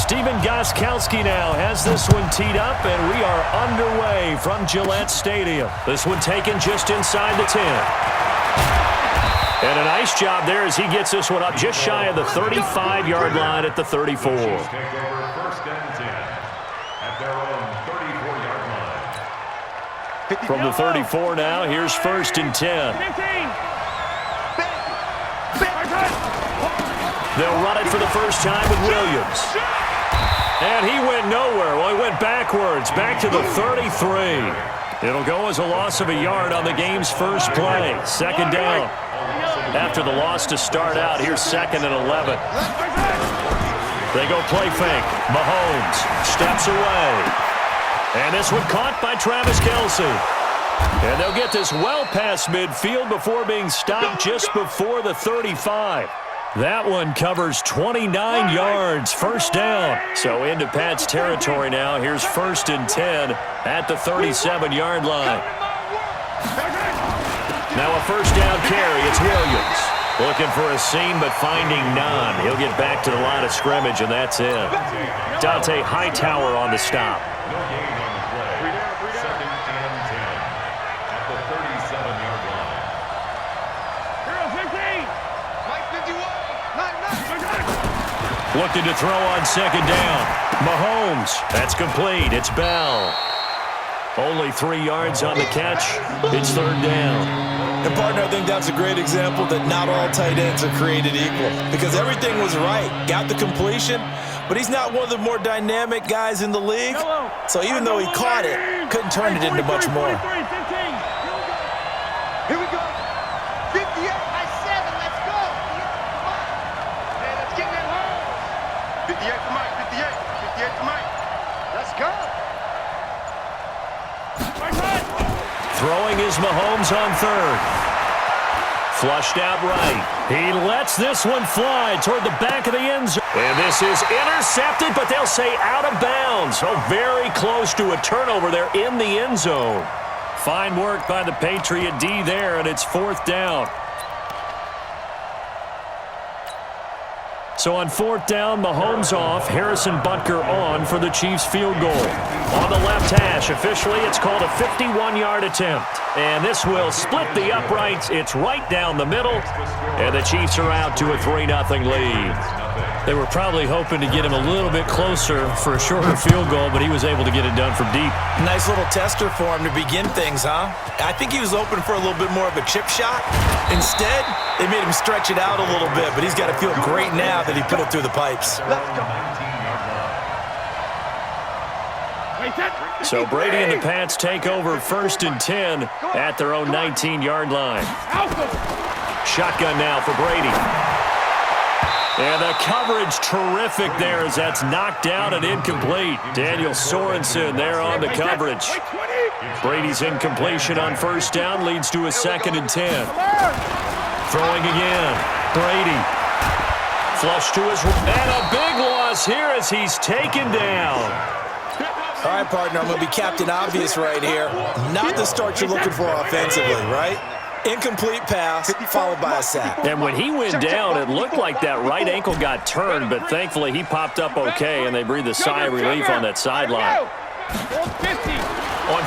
Steven Gostkowski now has this one teed up, and we are underway from Gillette Stadium. This one taken just inside the 10. And a nice job there as he gets this one up just shy of the 35-yard line at the 34. From the 34 now, here's 1st and 10. They'll run it for the first time with Williams. And he went nowhere. Well, he went backwards, back to the 33. It'll go as a loss of a yard on the game's first play. 2nd down. After the loss to start out, here's 2nd and 11. They go play fake. Mahomes steps away. And this one caught by Travis Kelce. And they'll get this well past midfield before being stopped just before the 35. That one covers 29 yards, 1st down. So into Pat's territory now. Here's 1st and 10 at the 37-yard line. Now a 1st down carry. It's Williams. Looking for a seam, but finding none. He'll get back to the line of scrimmage, and that's it. Dante Hightower on the stop. Looking to throw on 2nd down. Mahomes. That's complete. It's Bell. Only 3 yards on the catch. It's 3rd down. And, partner, I think that's a great example that not all tight ends are created equal. Because everything was right. Got the completion, but he's not one of the more dynamic guys in the league. So even though he caught it, couldn't turn it into much more. Here we go. 58 by 7. Let's go. Man, let's get that home. 58 to Mike. 58. 58 to Mike. Let's go. Throwing is Mahomes on 3rd. Flushed out right. He lets this one fly toward the back of the end zone. And this is intercepted, but they'll say out of bounds. So very close to a turnover there in the end zone. Fine work by the Patriot D there, and it's 4th down. So on 4th down, Mahomes off, Harrison Butker on for the Chiefs field goal. On the left hash, officially it's called a 51-yard attempt. And this will split the uprights. It's right down the middle. And the Chiefs are out to a 3-0 lead. They were probably hoping to get him a little bit closer for a shorter field goal, but he was able to get it done from deep. Nice little tester for him to begin things, huh? I think he was open for a little bit more of a chip shot. Instead, they made him stretch it out a little bit, but he's got to feel great now that he put it through the pipes. So Brady and the Pats take over 1st and 10 at their own 19-yard line. Shotgun now for Brady. And the coverage terrific there as that's knocked down and incomplete. Daniel Sorensen there on the coverage. Brady's incompletion on 1st down leads to a 2nd and 10. Throwing again. Brady. Flush to his right. And a big loss here as he's taken down. All right, partner, I'm going to be Captain Obvious right here. Not the start you're looking for offensively, right? Incomplete pass, followed by a sack. And when he went down, it looked like that right ankle got turned, but thankfully he popped up okay, and they breathed a sigh of relief on that sideline. On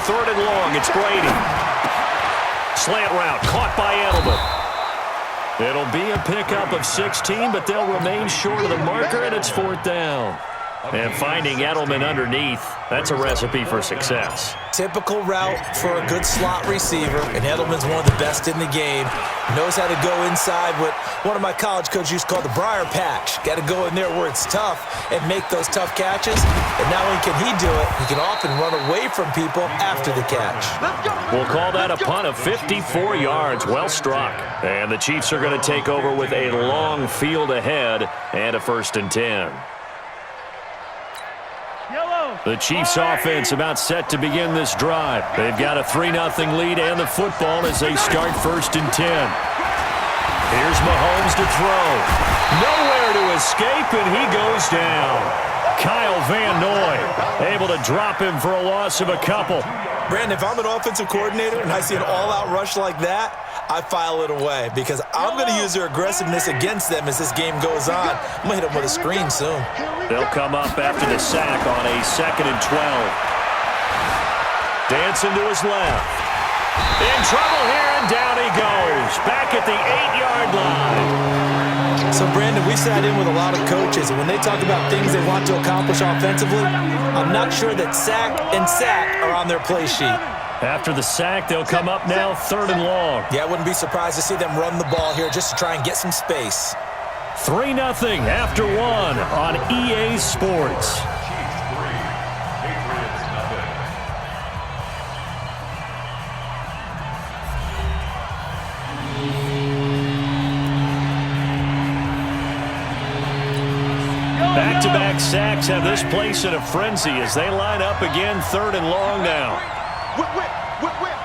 3rd and long, it's Brady. Slant route, caught by Edelman. It'll be a pickup of 16, but they'll remain short of the marker, and it's 4th down. And finding Edelman underneath, that's a recipe for success. Typical route for a good slot receiver, and Edelman's one of the best in the game. Knows how to go inside what one of my college coaches used to call the briar patch. Got to go in there where it's tough and make those tough catches. And not only can he do it, he can often run away from people after the catch. We'll call that a punt of 54 yards. Well struck. And the Chiefs are going to take over with a long field ahead and a 1st and 10. The Chiefs offense about set to begin this drive. They've got a 3-0 lead and the football as they start 1st and 10. Here's Mahomes to throw. Nowhere to escape, and he goes down. Kyle Van Noy able to drop him for a loss of a couple. Brandon, if I'm an offensive coordinator and I see an all-out rush like that, I file it away because I'm going to use their aggressiveness against them as this game goes on. I'm going to hit them with a screen soon. They'll come up after the sack on a 2nd and 12. Dancing to his left. In trouble here, and down he goes. Back at the 8-yard line. So, Brandon, we sat in with a lot of coaches, and when they talk about things they want to accomplish offensively, I'm not sure that sack and sack are on their play sheet. After the sack, they'll come up now 3rd and long. Yeah, I wouldn't be surprised to see them run the ball here just to try and get some space. 3-0 after 1 on EA Sports. Back-to-back sacks have this place in a frenzy as they line up again 3rd and long now. Whip, whip, whip, whip.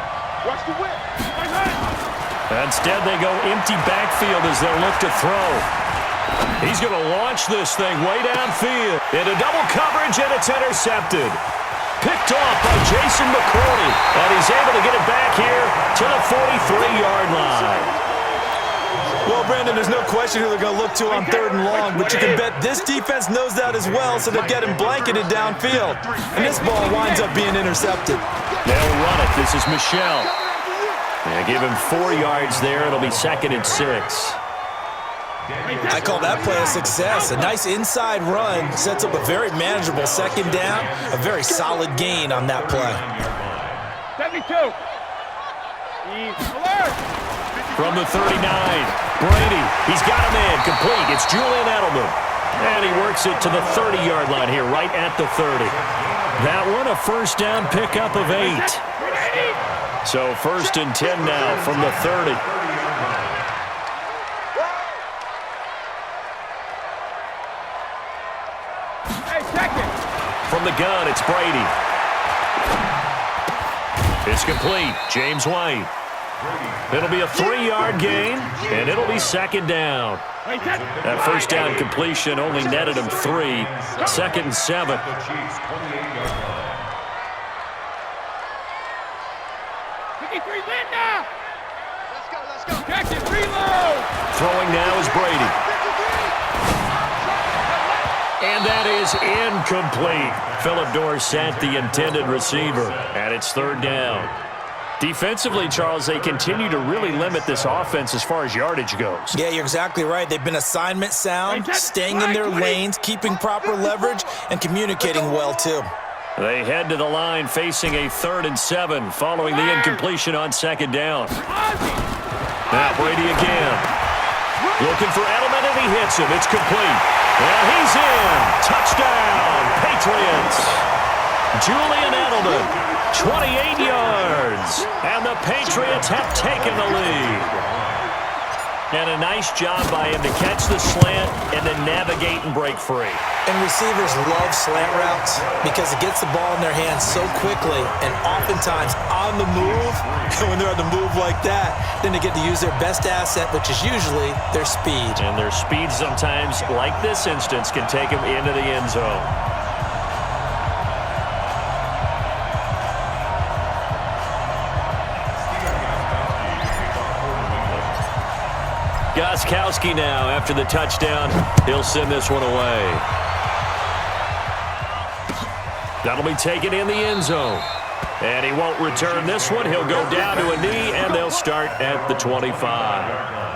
Watch the whip. Instead, they go empty backfield as they'll look to throw. He's going to launch this thing way downfield. Into double coverage, and it's intercepted. Picked off by Jason McCourty, and he's able to get it back here to the 43-yard line. Well, Brandon, there's no question who they're going to look to on 3rd and long, but you can bet this defense knows that as well, so they'll get him blanketed downfield. And this ball winds up being intercepted. They'll run it. This is Michelle. Yeah, give him 4 yards there. It'll be 2nd and 6. I call that play a success. A nice inside run sets up a very manageable 2nd down, a very solid gain on that play. 72. Alert. From the 39, Brady. He's got him in. Complete. It's Julian Edelman. And he works it to the 30-yard line here, right at the 30. That one, a 1st down pickup of 8. So 1st and 10 now from the 30. Hey, second. From the gun, it's Brady. It's complete. James White. It'll be a 3-yard gain, and it'll be 2nd down. That 1st down completion only netted him 3. 2nd and 7. Let's go. Catch it, reload. Throwing now is Brady. And that is incomplete. Philip Dorsett, the intended receiver, and it's 3rd down. Defensively, Charles, they continue to really limit this offense as far as yardage goes. Yeah, you're exactly right. They've been assignment sound, staying in their lanes, keeping proper leverage, and communicating well, too. They head to the line facing a 3rd and 7 following the incompletion on 2nd down. Now Brady again. Looking for Edelman, and he hits him. It's complete. And he's in. Touchdown, Patriots. Julian Edelman, 28 yards. And the Patriots have taken the lead. And a nice job by him to catch the slant and then navigate and break free. And receivers love slant routes because it gets the ball in their hands so quickly and oftentimes on the move. And when they're on the move like that, then they get to use their best asset, which is usually their speed. And their speed sometimes, like this instance, can take them into the end zone. Gostkowski now after the touchdown. He'll send this one away. That'll be taken in the end zone. And he won't return this one. He'll go down to a knee, and they'll start at the 25.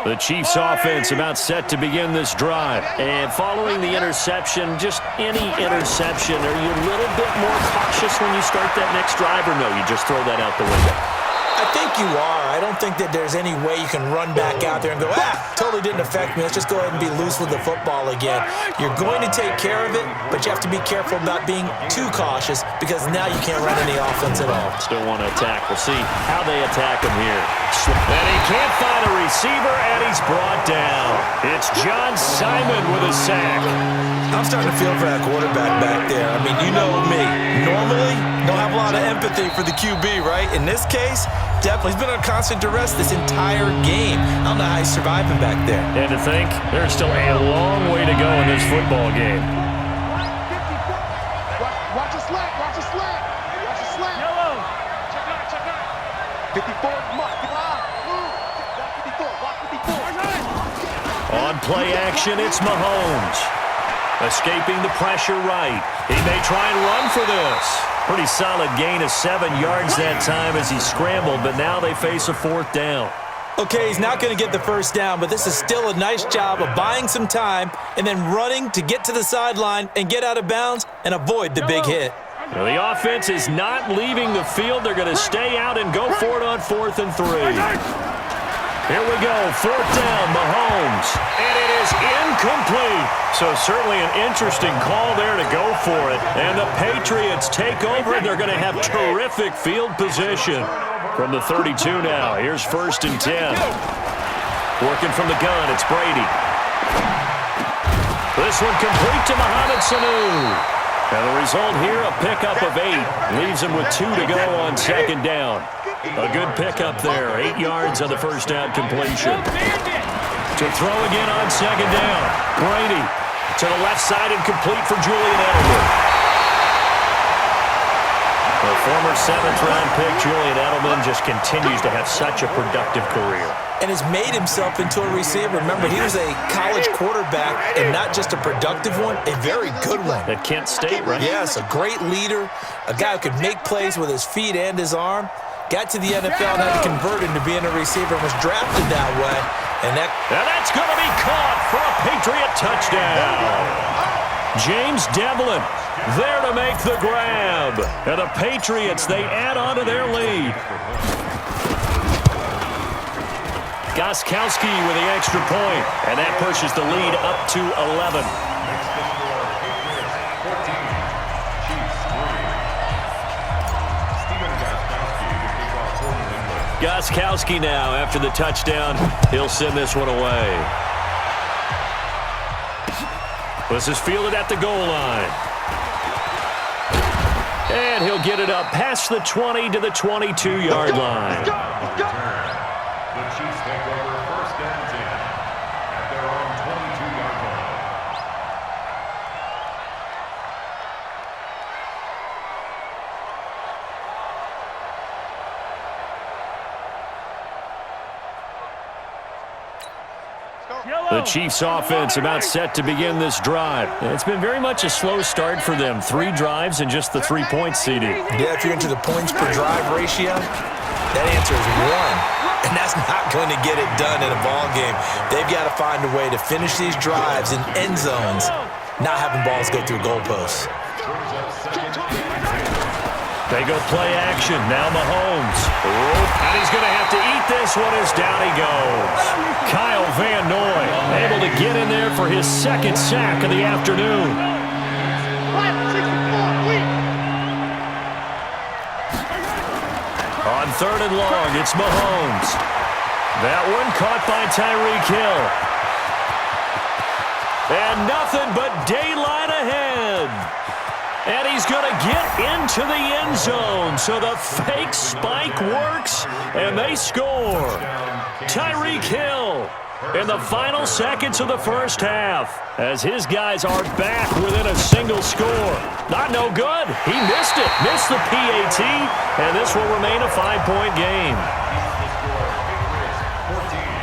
The Chiefs offense about set to begin this drive. And following the interception, just any interception, are you a little bit more cautious when you start that next drive, or no, you just throw that out the window? I think you are. I don't think that there's any way you can run back out there and go, totally didn't affect me. Let's just go ahead and be loose with the football again. You're going to take care of it, but you have to be careful about being too cautious because now you can't run any offense at all. Still want to attack. We'll see how they attack him here. And he can't find a receiver, and he's brought down. It's John Simon with a sack. I'm starting to feel for that quarterback back there. I mean, you know me. Normally, don't have a lot of empathy for the QB, right? In this case, definitely. He's been on constant duress this entire game. I don't know how he's surviving back there. And to think, there's still a long way to go in this football game. Watch your slack. Watch your slack. Watch your slack. Yellow. Check out. 54. Come on. 54. Watch 54. On play action, it's Mahomes. Escaping the pressure right. He may try and run for this. Pretty solid gain of 7 yards that time as he scrambled, but now they face a 4th down. Okay, he's not going to get the first down, but this is still a nice job of buying some time and then running to get to the sideline and get out of bounds and avoid the big hit. Well, the offense is not leaving the field. They're going to stay out and go for it on 4th and 3. Here we go, 4th down, Mahomes. And it is incomplete. So certainly an interesting call there to go for it. And the Patriots take over, and they're going to have terrific field position. From the 32 now, here's 1st and 10. Working from the gun, it's Brady. This one complete to Mohamed Sanu. And the result here, a pickup of 8. Leaves him with 2 to go on 2nd down. A good pickup there, 8 yards on the first down completion. To throw again on 2nd down. Brady to the left side and complete for Julian Edelman. The former 7th-round pick, Julian Edelman, just continues to have such a productive career. And has made himself into a receiver. Remember, he was a college quarterback, and not just a productive one, a very good one. At Kent State, right? Yes, a great leader, a guy who could make plays with his feet and his arm. Got to the NFL and had to convert into being a receiver and was drafted that way. And that's going to be caught for a Patriot touchdown. James Devlin there to make the grab. And the Patriots, they add on to their lead. Gostkowski with the extra point, and that pushes the lead up to 11. Gostkowski now, after the touchdown, he'll send this one away. This is fielded at the goal line. And he'll get it up past the 20 to the 22-yard line. The Chiefs take over 1st and 10 at their own 22-yard line. The Chiefs offense about set to begin this drive. It's been very much a slow start for them. 3 drives and just the 3-point seeding. Yeah, if you're into the points per drive ratio, that answer is 1. And that's not going to get it done in a ball game. They've got to find a way to finish these drives in end zones, not having balls go through goalposts. They go play action. Now Mahomes. And he's going to have to eat this one as down he goes. Kyle Van Noy able to get in there for his 2nd sack of the afternoon. On 3rd and long, it's Mahomes. That one caught by Tyreek Hill. And nothing but daylight ahead. And he's going to get into the end zone. So the fake spike works, and they score. Tyreek Hill in the final seconds of the first half, as his guys are back within a single score. Not no good. He missed it. Missed the PAT, and this will remain a 5-point game.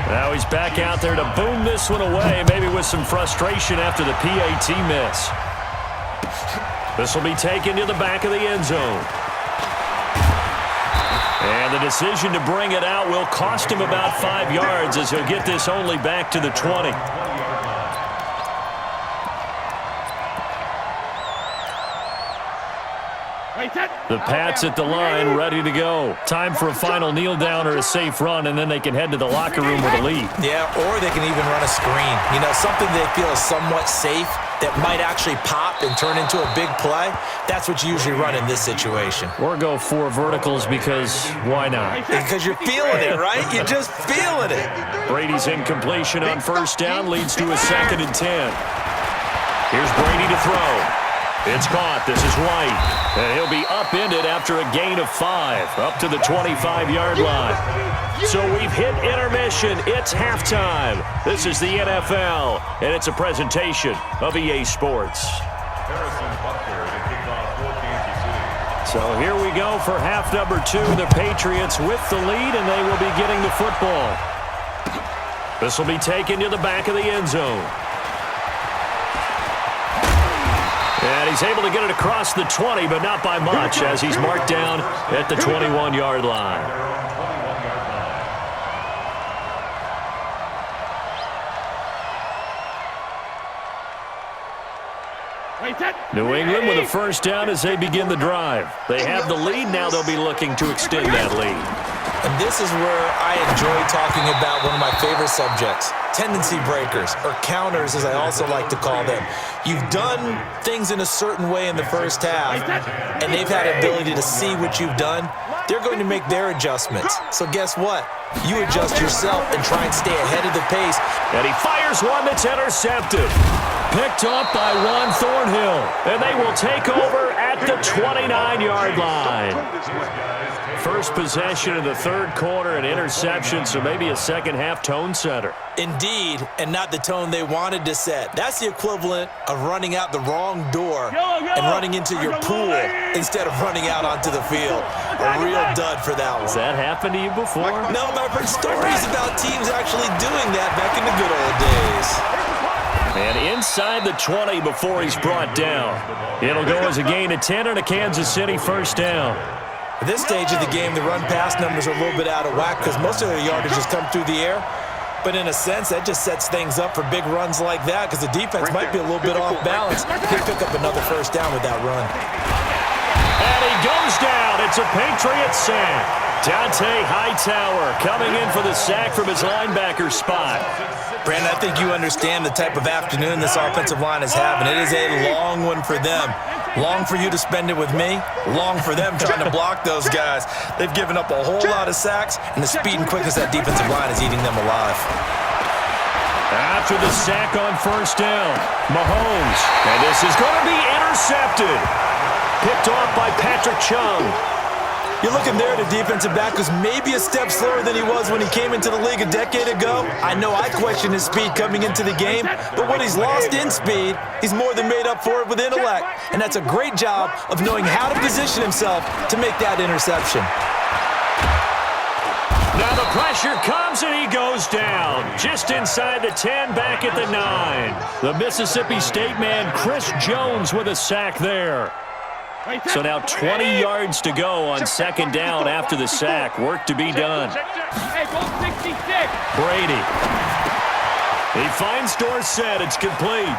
Now he's back out there to boom this one away, maybe with some frustration after the PAT miss. This will be taken to the back of the end zone. And the decision to bring it out will cost him about 5 yards, as he'll get this only back to the 20. The Pats at the line, ready to go. Time for a final kneel down or a safe run, and then they can head to the locker room with a lead. Yeah, or they can even run a screen. You know, something they feel is somewhat safe that might actually pop and turn into a big play. That's what you usually run in this situation. Or go 4 verticals, because why not? Because you're feeling it, right? You're just feeling it. Brady's incompletion on 1st down leads to a 2nd and 10. Here's Brady to throw. It's caught. This is White. And he'll be upended after a gain of 5, up to the 25-yard line. So we've hit intermission. It's halftime. This is the NFL, and it's a presentation of EA Sports. So here we go for half number 2. The Patriots with the lead, and they will be getting the football. This will be taken to the back of the end zone. And he's able to get it across the 20, but not by much, as he's marked down at the 21-yard line. New England with a first down as they begin the drive. They have the lead. Now they'll be looking to extend that lead. And this is where I enjoy talking about one of my favorite subjects, tendency breakers, or counters as I also like to call them. You've done things in a certain way in the first half, and they've had ability to see what you've done. They're going to make their adjustments. So guess what? You adjust yourself and try and stay ahead of the pace. And he fires one that's intercepted. Picked up by Ron Thornhill. And they will take over at the 29-yard line. First possession of the third quarter, an interception, so maybe a second-half tone setter. Indeed, and not the tone they wanted to set. That's the equivalent of running out the wrong door and running into your pool instead of running out onto the field. A real dud for that one. Has that happened to you before? No, but I've heard stories about teams actually doing that back in the good old days. And inside the 20 before he's brought down. It'll go as a gain of 10 and a Kansas City first down. At this stage of the game, the run-pass numbers are a little bit out of whack because most of their yardage has come through the air. But in a sense, that just sets things up for big runs like that because the defense might be a little bit off balance. They pick up another first down with that run. And he goes down. It's a Patriots sack. Dante Hightower coming in for the sack from his linebacker spot. Brandon, I think you understand the type of afternoon this offensive line is having. It is a long one for them. Long for you to spend it with me. Long for them trying to block those guys. They've given up a whole lot of sacks, and the speed and quickness of that defensive line is eating them alive. After the sack on first down, Mahomes. And this is going to be intercepted. Picked off by Patrick Chung. You're looking there at a defensive back who's maybe a step slower than he was when he came into the league a decade ago. I know I questioned his speed coming into the game, but what he's lost in speed, he's more than made up for it with intellect. And that's a great job of knowing how to position himself to make that interception. Now the pressure comes and he goes down. Just inside the 10, back at the 9. The Mississippi State man, Chris Jones, with a sack there. So now 20 yards to go on second down after the sack. Work to be done. Brady. He finds Dorsett. It's complete.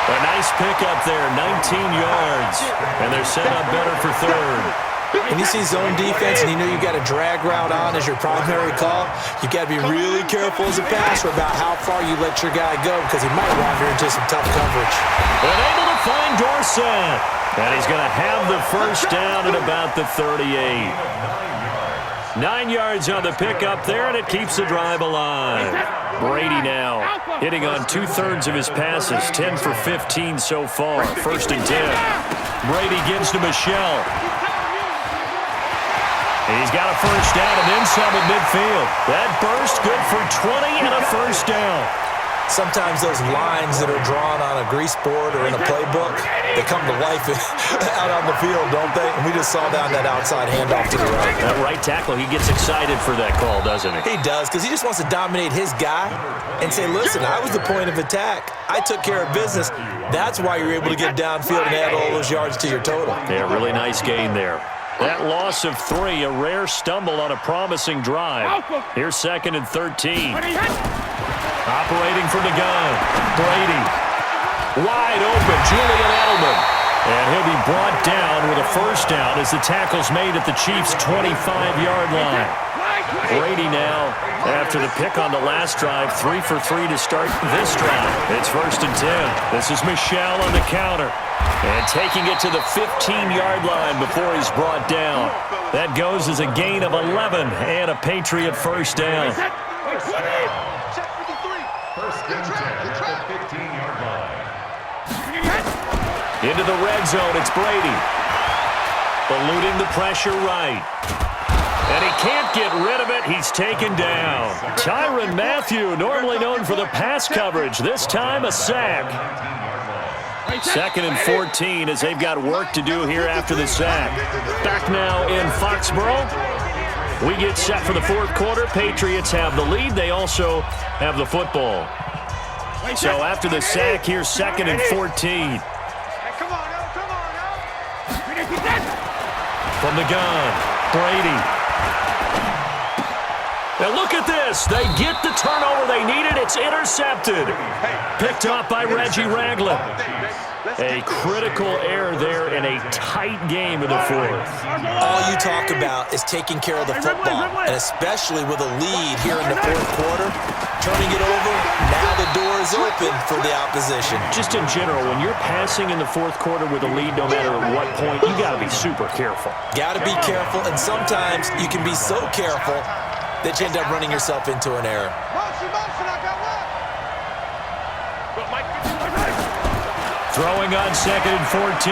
A nice pickup there, 19 yards. And they're set up better for third. When you see zone defense and you know you got a drag route on as your primary call, you got to be really careful as a passer about how far you let your guy go because he might wander into some tough coverage. And able to find Dorsett. And he's going to have the first down at about the 38. 9 yards on the pickup there, and it keeps the drive alive. Brady now hitting on 2/3 of his passes, 10 for 15 so far. First and 10. Brady gives to Michelle. He's got a first down and then some at midfield. That burst good for 20 and a first down. Sometimes those lines that are drawn on a grease board or in a playbook, they come to life out on the field, don't they? And we just saw down that outside handoff to the right. That right tackle, he gets excited for that call, doesn't he? He does, because he just wants to dominate his guy and say, listen, I was the point of attack. I took care of business. That's why you're able to get downfield and add all those yards to your total. Yeah, really nice gain there. That loss of 3, a rare stumble on a promising drive. Here's second and 13. Operating from the gun, Brady. Wide open, Julian Edelman. And he'll be brought down with a first down as the tackle's made at the Chiefs' 25-yard line. Brady now, after the pick on the last drive, 3 for 3 to start this drive. It's first and 10. This is Michelle on the counter. And taking it to the 15-yard line before he's brought down. That goes as a gain of 11 and a Patriot first down. First and 10 at the 15-yard line. Into the red zone, it's Brady. Eluding the pressure right. And he can't get rid of it. He's taken down. Tyrann Mathieu, normally known for the pass coverage. This time a sack. 2nd and 14 as they've got work to do here after the sack. Back now in Foxborough. We get set for the 4th quarter. Patriots have the lead. They also have the football. So after the sack, here's 2nd and 14. From the gun, Brady. Now look at this. They get the turnover they needed. It's intercepted. Picked off by Reggie Ragland. A critical error there in a tight game in the 4th. All you talk about is taking care of the football, and especially with a lead here in the 4th quarter. Turning it over, now the door is open for the opposition. Just in general, when you're passing in the 4th quarter with a lead, no matter what point, you got to be super careful. Got to be careful, and sometimes you can be so careful that you end up running yourself into an error. Throwing on 2nd and 14.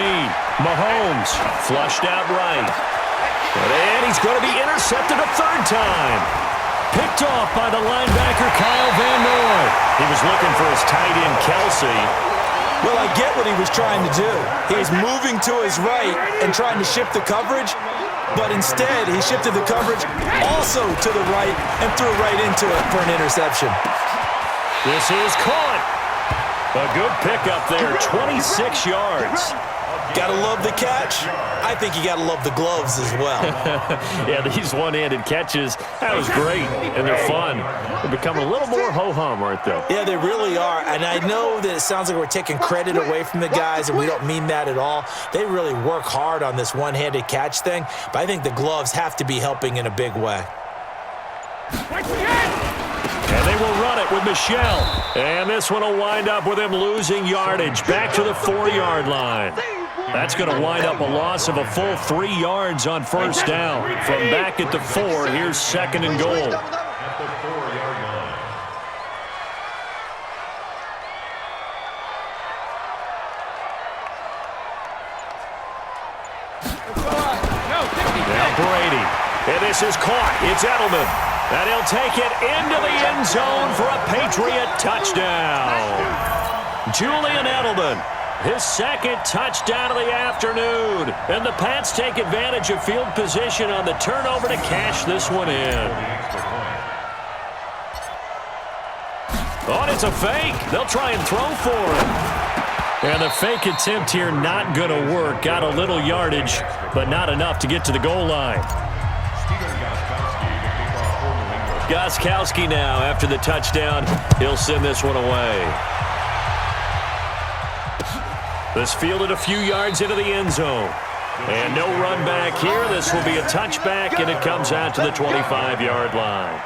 Mahomes flushed out right. And he's going to be intercepted a 3rd time. Picked off by the linebacker Kyle Van Noy. He was looking for his tight end Kelsey. Well, I get what he was trying to do. He was moving to his right and trying to shift the coverage, but instead he shifted the coverage also to the right and threw right into it for an interception. This is caught. A good pickup there, 26 yards. Gotta love the catch. I think you gotta love the gloves as well. Yeah, these one-handed catches, that was great, and they're fun. They're becoming a little more ho-hum, aren't they? Yeah, they really are, and I know that it sounds like we're taking credit away from the guys, and we don't mean that at all. They really work hard on this one-handed catch thing, but I think the gloves have to be helping in a big way. And they will run it with Michel. And this one will wind up with him losing yardage back to the 4-yard line. That's going to wind up a loss of a full 3 yards on 1st down. From back at the 4, here's 2nd and goal. At the 4-yard line. Now Brady. And this is caught. It's Edelman. And he'll take it into the end zone for a Patriot touchdown. Julian Edelman, his 2nd touchdown of the afternoon. And the Pats take advantage of field position on the turnover to cash this one in. Oh, and it's a fake. They'll try and throw for it. And the fake attempt here not going to work. Got a little yardage, but not enough to get to the goal line. Gostkowski now, after the touchdown, he'll send this one away. This fielded a few yards into the end zone. And no run back here. This will be a touchback, and it comes out to the 25-yard line.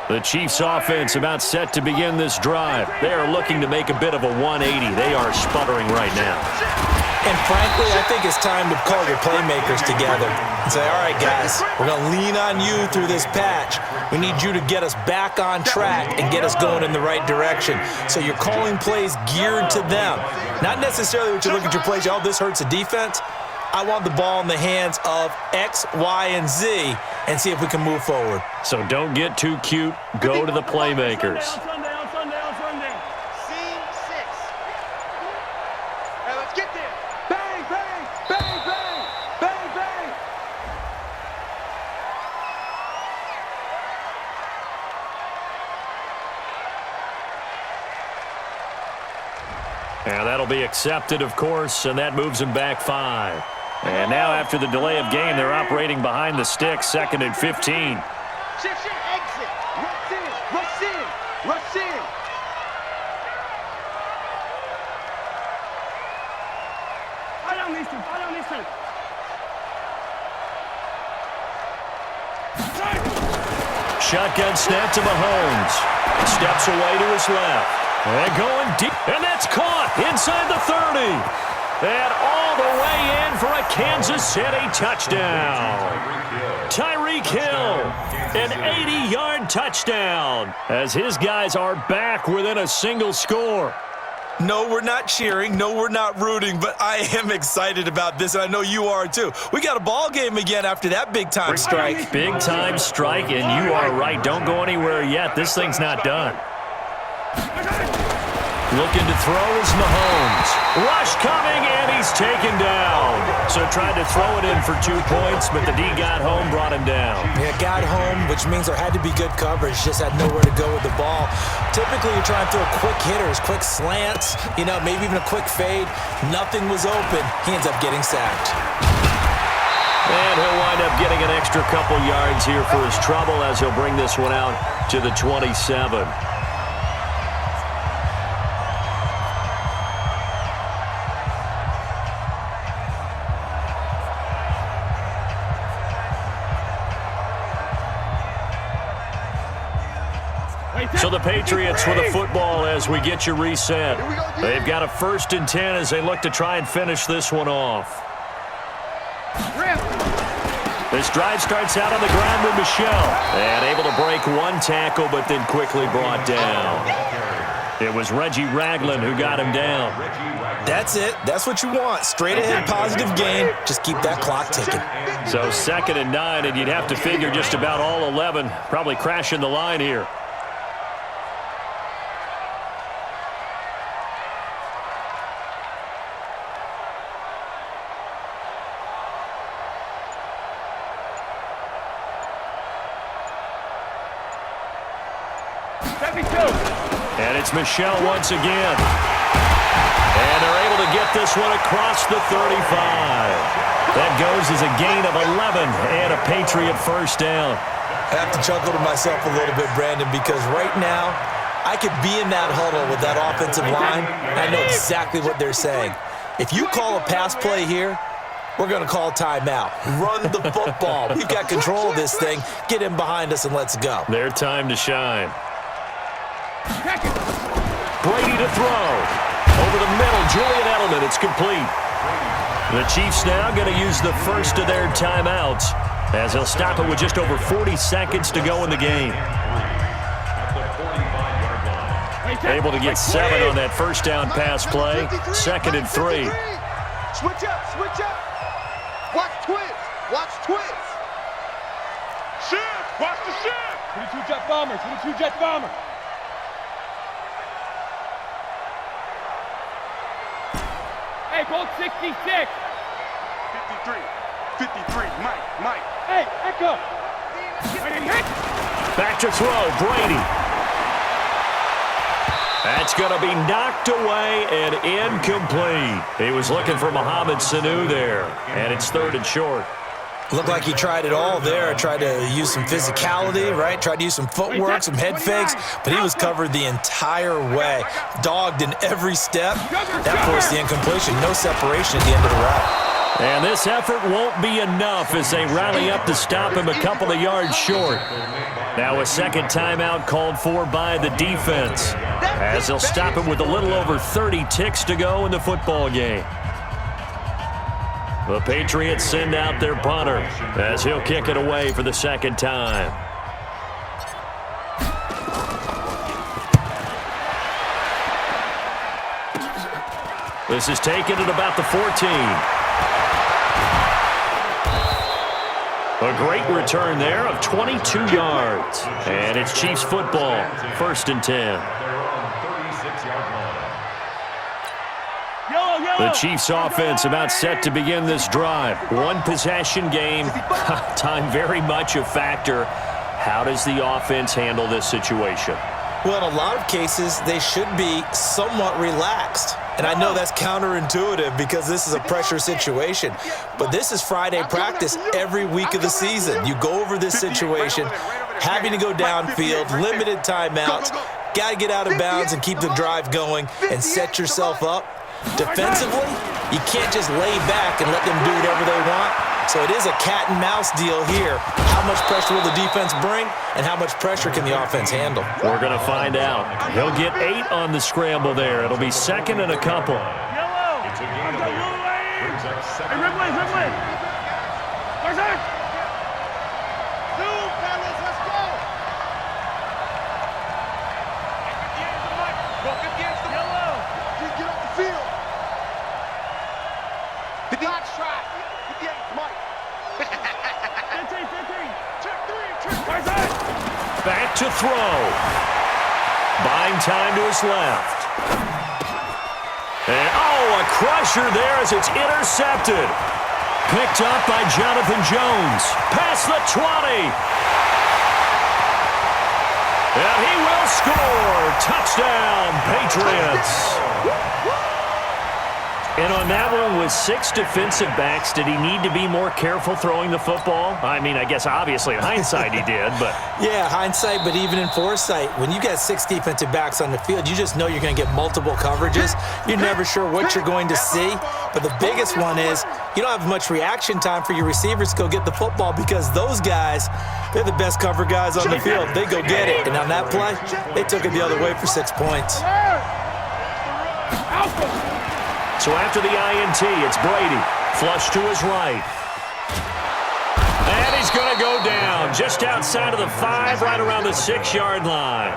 The Chiefs offense about set to begin this drive. They are looking to make a bit of a 180. They are sputtering right now. And frankly, I think it's time to call your playmakers together and say, all right, guys, we're going to lean on you through this patch. We need you to get us back on track and get us going in the right direction. So you're calling plays geared to them. Not necessarily what you look at your plays, oh, this hurts the defense. I want the ball in the hands of X, Y, and Z and see if we can move forward. So don't get too cute. Go to the playmakers. Sunday. Scene 6. Hey, let's get there. Bang, bang, bang, bang, bang, bang. And that'll be accepted, of course, and that moves them back 5. And now, after the delay of game, they're operating behind the sticks, 2nd and 15. Shift, exit. What's it? Rush in. Rush in. Shotgun snap to Mahomes. Steps away to his left. And going deep. And that's caught inside the 30. And all the way in for a Kansas City touchdown. Tyreek Hill, an 80-yard touchdown, as his guys are back within a single score. No, we're not cheering. No, we're not rooting, but I am excited about this, and I know you are too. We got a ball game again after that big-time strike. Big-time strike, and you are right. Don't go anywhere yet. This thing's not done. Looking to throw is Mahomes. Rush coming, and he's taken down. So tried to throw it in for 2 points, but the D got home, brought him down. Yeah, got home, which means there had to be good coverage. Just had nowhere to go with the ball. Typically, you're trying to throw quick hitters, quick slants, maybe even a quick fade. Nothing was open. He ends up getting sacked. And he'll wind up getting an extra couple yards here for his trouble as he'll bring this one out to the 27. So the Patriots with a football as we get you reset. They've got a 1st and 10 as they look to try and finish this one off. This drive starts out on the ground with Michel. And able to break one tackle, but then quickly brought down. It was Reggie Ragland who got him down. That's it. That's what you want. Straight ahead, positive gain. Just keep that clock ticking. So 2nd and 9, and you'd have to figure just about all 11 probably crashing the line here. And it's Michel once again. And they're able to get this one across the 35. That goes as a gain of 11 and a Patriot 1st down. I have to chuckle to myself a little bit, Brandon, because right now I could be in that huddle with that offensive line. I know exactly what they're saying. If you call a pass play here, we're going to call timeout. Run the football. We've got control of this thing. Get in behind us and let's go. Their time to shine. Brady to throw. Over the middle, Julian Edelman. It's complete. The Chiefs now going to use the first of their timeouts as they'll stop it with just over 40 seconds to go in the game. Able to get 7 on that 1st down pass play. 2nd and 3. Switch up, switch up. Watch twist. Watch twist. Shift. Watch the shift. 22 jet bomber. 22 jet bomber. Hey, Bolt 66. 53. 53. Mike. Hey, Echo. Back to throw, Brady. That's going to be knocked away and incomplete. He was looking for Mohamed Sanu there, and it's 3rd and short. Looked like he tried it all there. Tried to use some physicality, right? Tried to use some footwork, some head fakes, but he was covered the entire way. Dogged in every step. That forced the incompletion. No separation at the end of the route. And this effort won't be enough as they rally up to stop him a couple of yards short. Now a 2nd timeout called for by the defense, as they'll stop him with a little over 30 ticks to go in the football game. The Patriots send out their punter as he'll kick it away for the 2nd time. This is taken at about the 14. A great return there of 22 yards. And it's Chiefs football, 1st and 10. The Chiefs offense about set to begin this drive. One possession game. Time very much a factor. How does the offense handle this situation? Well, in a lot of cases, they should be somewhat relaxed. And I know that's counterintuitive because this is a pressure situation. But this is Friday practice every week of the season. You go over this situation, having to go downfield, limited timeouts. Got to get out of bounds and keep the drive going and set yourself up. Defensively, you can't just lay back and let them do whatever they want. So it is a cat and mouse deal here. How much pressure will the defense bring, and how much pressure can the offense handle? We're going to find out. He'll get 8 on the scramble there. It'll be second and a couple. Yellow. It's a gain of 8. Brings up second. Hey, Ridley, Ridley. Tarzan. Zoom, fellas, let's go. Go 50 yards to the Yellow. Get off the field. 50 yards try. 58, Mike. 15. Check 3, check. Tarzan. Back to throw. Buying time to his left. And, a crusher there as it's intercepted. Picked up by Jonathan Jones. Past the 20. And he will score. Touchdown, Patriots. And on that one, with 6 defensive backs, did he need to be more careful throwing the football? I mean, I guess obviously in hindsight he did, but... Yeah, hindsight, but even in foresight, when you got 6 defensive backs on the field, you just know you're going to get multiple coverages. You're never sure what you're going to see. But the biggest one is you don't have much reaction time for your receivers to go get the football because those guys, they're the best cover guys on the field. They go get it. And on that play, they took it the other way for 6 points. So after the INT, it's Brady. Flush to his right. And he's going to go down just outside of the 5, right around the 6-yard line.